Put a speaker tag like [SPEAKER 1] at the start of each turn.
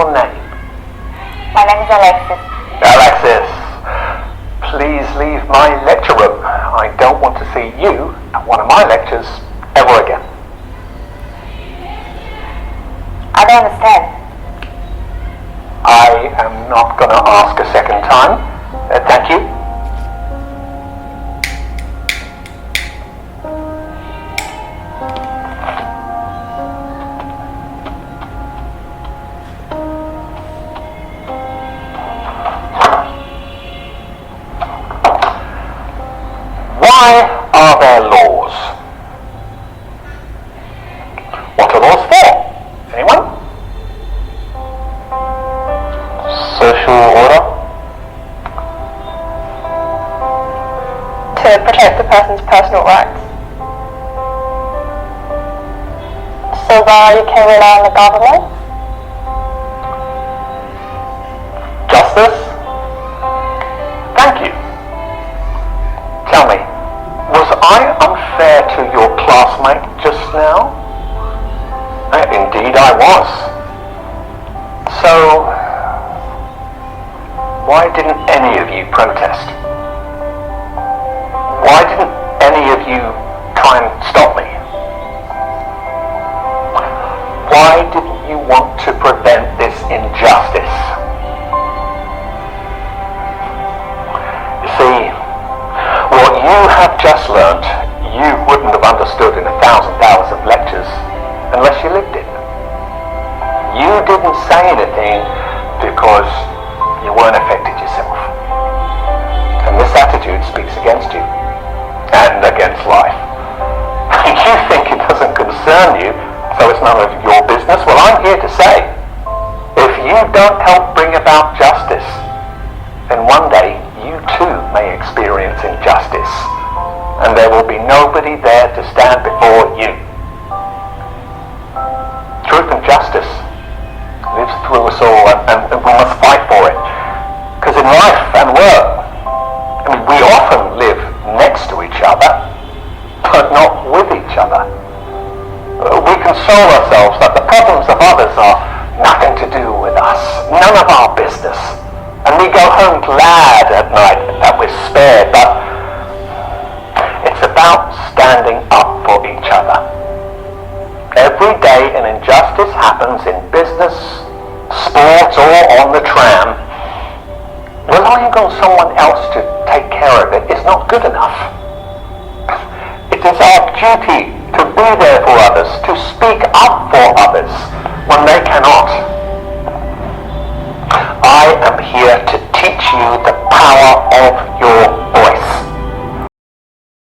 [SPEAKER 1] your name?
[SPEAKER 2] My name is Alexis.
[SPEAKER 1] Alexis, please leave my lecture room. I don't want to see you at one of my lectures ever again.
[SPEAKER 2] I don't understand.
[SPEAKER 1] I am not going to ask a second time. Thank you. Why are there laws? What are laws for? Anyone?
[SPEAKER 3] Social order?
[SPEAKER 2] To protect the person's personal rights. So that you can rely on the government?
[SPEAKER 1] Justice? Thank you. Tell me, was I unfair to your classmate just now? Indeed I was. So, why didn't any of you protest? Why didn't any of you try and stop me? Why didn't you want to prevent this injustice? You see, what you have just learnt, you wouldn't have understood in 1,000 hours of lectures unless you lived it. You didn't say anything because you weren't affected yourself. And this attitude speaks against you and against life. You think it doesn't concern you, so it's none of your business. Well, I'm here to say, if you don't help bring about justice, then one day you too may experience injustice, and there will be nobody there to stand before you. Truth and justice lives through us all, and we must fight for it. Because in life and work, we often live next to each other, but not with each other. We console ourselves that the problems of others are nothing to do with us, none of our business. And we go home glad at night that we're spared, but it's about standing up for each other. Every day an injustice happens in business, sports, or on the tram. Relying on someone else to take care of it is not good enough. It is our duty to be there for others, to speak up for others when they cannot. I am here to teach you the power of your